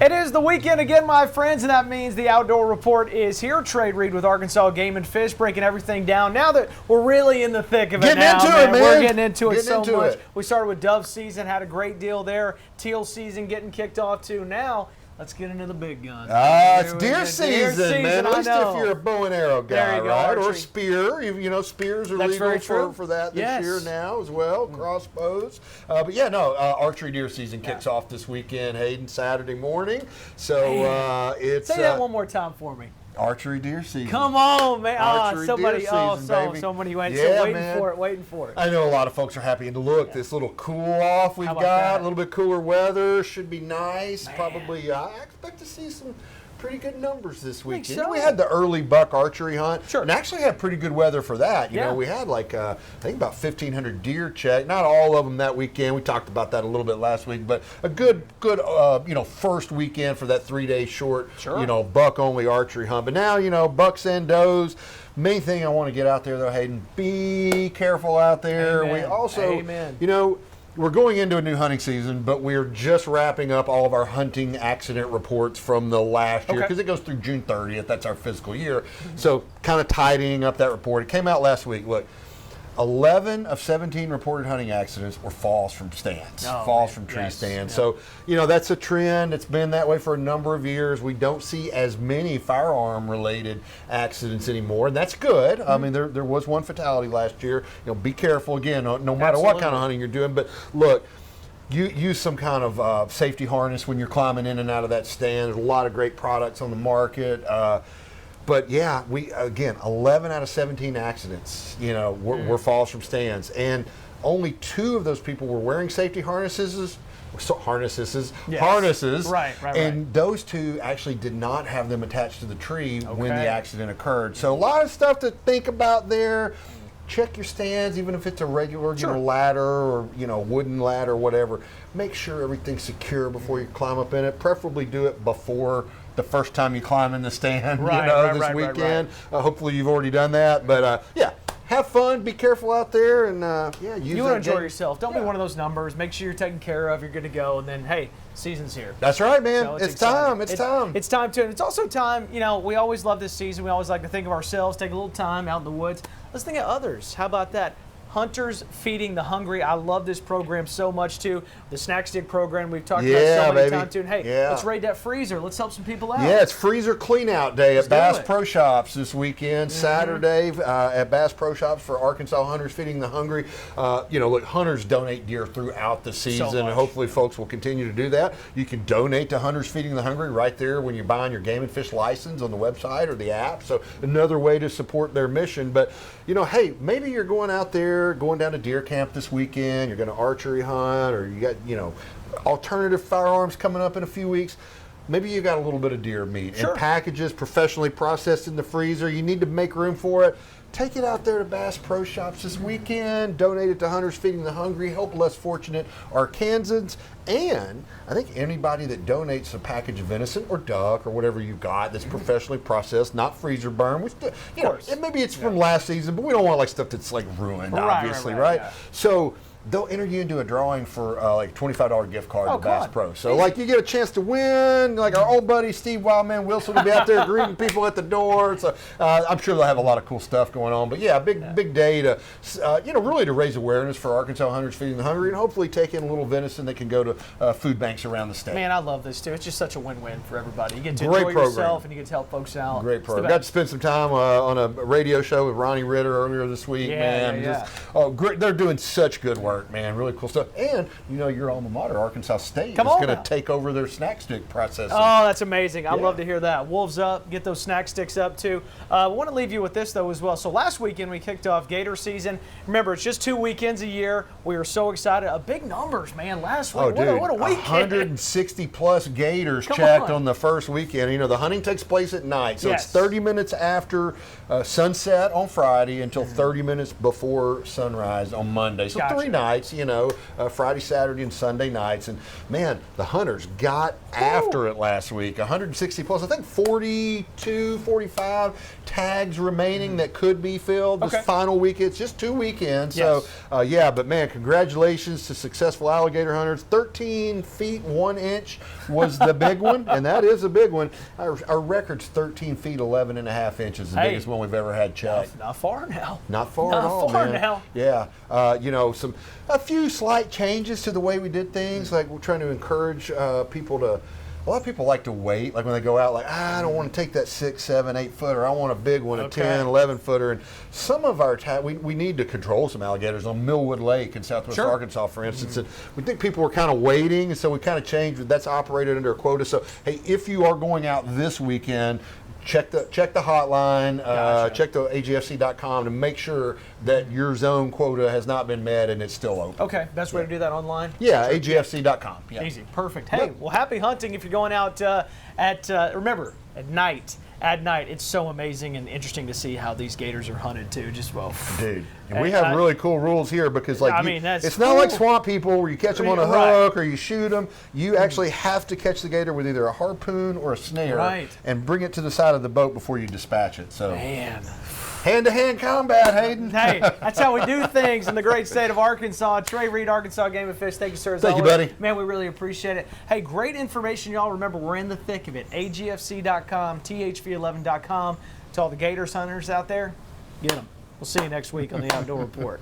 It is the weekend again, my friends, and that means the Outdoor Report is here. Trey Reid with Arkansas Game and Fish, breaking everything down. Now that we're really in the thick of it now, man. We're getting into it so much. We started with dove season, had a great deal there. Teal season getting kicked off too. Now, let's get into the big guns. It's deer season, man. At least if you're a bow and arrow guy, right? Or spear. You know, spears are legal for that this year now as well. Crossbows. But yeah, no, archery deer season kicks off this weekend, Hayden, Saturday morning. So it's. Say that one more time for me. Archery deer season. Come on, man. Somebody, so many waiting for it. I know a lot of folks are happy. And look, this little cool off we've got, a little bit cooler weather, should be nice. Man. Probably, I expect to see some pretty good numbers this weekend. So. We had the early buck archery hunt, and actually had pretty good weather for that. You know, we had like I think about 1,500 deer checked. Not all of them that weekend. We talked about that a little bit last week, but a good first weekend for that 3-day short, buck only archery hunt. But now bucks and does. Main thing I want to get out there though, Hayden, be careful out there. Amen. We also, we're going into a new hunting season, but we're just wrapping up all of our hunting accident reports from the last year because it goes through June 30th. That's our fiscal year. So kind of tidying up that report. It came out last week. Look, 11 of 17 reported hunting accidents were falls from stands, from tree stands. So, that's a trend. It's been that way for a number of years. We don't see as many firearm-related accidents anymore, and that's good. I mean, there was one fatality last year. Be careful, again, no matter what kind of hunting you're doing. But, look, you use some kind of safety harness when you're climbing in and out of that stand. There's a lot of great products on the market. But yeah, 11 out of 17 accidents, were falls from stands, and only 2 of those people were wearing safety harnesses. Right. And those 2 actually did not have them attached to the tree when the accident occurred. So a lot of stuff to think about there. Check your stands, even if it's a regular ladder or wooden ladder or whatever. Make sure everything's secure before you climb up in it. Preferably do it before the first time you climb in the stand, this weekend. Hopefully you've already done that. But have fun, be careful out there, and you want to enjoy yourself. Don't be one of those numbers. Make sure you're taken care of. You're good to go, and then hey, season's here. That's right, man. So it's time. It's time. It's time too. And it's also time. We always love this season. We always like to think of ourselves. Take a little time out in the woods. Let's think of others. How about that? Hunters Feeding the Hungry. I love this program so much too. The snack stick program we've talked about so many times too. And hey, let's raid that freezer. Let's help some people out. Yeah, it's freezer clean out day at Bass Pro Shops this weekend, Saturday at Bass Pro Shops for Arkansas Hunters Feeding the Hungry. Look, hunters donate deer throughout the season, and hopefully folks will continue to do that. You can donate to Hunters Feeding the Hungry right there when you're buying your Game and Fish license on the website or the app. So another way to support their mission. But hey, maybe you're going out there, going down to deer camp this weekend, you're going to archery hunt, or you got, alternative firearms coming up in a few weeks. Maybe you got a little bit of deer meat and packages professionally processed in the freezer. You need to make room for it. Take it out there to Bass Pro Shops this weekend. Donate it to Hunters Feeding the Hungry. Help less fortunate Arkansans. And I think anybody that donates a package of venison or duck or whatever you've got that's professionally processed, not freezer burn, which maybe it's from last season, but we don't want stuff that's ruined, obviously, right? Yeah. So they'll enter you into a drawing for a $25 gift card to Bass Pro. So you get a chance to win. Like our old buddy Steve Wildman Wilson will be out there greeting people at the door. So I'm sure they'll have a lot of cool stuff going on. But yeah, big day to really to raise awareness for Arkansas Hunters Feeding the Hungry, and hopefully take in a little venison that can go to food banks around the state. Man, I love this too. It's just such a win-win for everybody. You get to enjoy yourself and you get to help folks out. Great program. Got to spend some time on a radio show with Ronnie Ritter earlier this week. Great. They're doing such good work, man. Really cool stuff. And your alma mater, Arkansas State, is going to take over their snack stick processing. Oh, that's amazing. I love to hear that. Wolves up, get those snack sticks up too. I want to leave you with this though as well. So last weekend we kicked off gator season. Remember, it's just 2 weekends a year. We were so excited. Big numbers, man, last week. What a weekend. 160 plus gators checked on the first weekend. The hunting takes place at night. So it's 30 minutes after sunset on Friday until 30 minutes before sunrise on Monday. So 3 nights. nights, Friday, Saturday, and Sunday nights. And man, the hunters got after it last week. 160 plus, I think 42, 45 tags remaining that could be filled this final week. It's just 2 weekends. Yes. So, but man, congratulations to successful alligator hunters. 13 feet 1 inch was the big one, and that is a big one. Our record's 13 feet 11 and a half inches, the biggest one we've ever had, Chuff. Not far now. Not far at all, man. Now. Yeah. A few slight changes to the way we did things. Like we're trying to encourage people to. A lot of people like to wait, like when they go out, like, I don't want to take that 6, 7, 8 footer. I want a big one, a 10, 11 footer. And some of our we need to control some alligators on Millwood Lake in southwest Arkansas, for instance. And we think people were kind of waiting, and so we kind of changed. That's operated under a quota. So, hey, if you are going out this weekend, check the hotline, check the agfc.com to make sure that your zone quota has not been met and it's still open. Okay, best way to do that online? Yeah, agfc.com. Yeah. Easy, perfect. Hey, well, happy hunting if you're going out remember, at night. At night, it's so amazing and interesting to see how these gators are hunted too. Dude, and we have really cool rules here because, it's not like swamp people where you catch them on a hook or you shoot them. You actually have to catch the gator with either a harpoon or a snare and bring it to the side of the boat before you dispatch it. So, man. Hand-to-hand combat, Hayden. Hey, that's how we do things in the great state of Arkansas. Trey Reid, Arkansas Game and Fish. Thank you, sir. Thank you, buddy. Man, we really appreciate it. Hey, great information, y'all. Remember, we're in the thick of it. agfc.com, thv11.com. To all the gators hunters out there, get them. We'll see you next week on the Outdoor Report.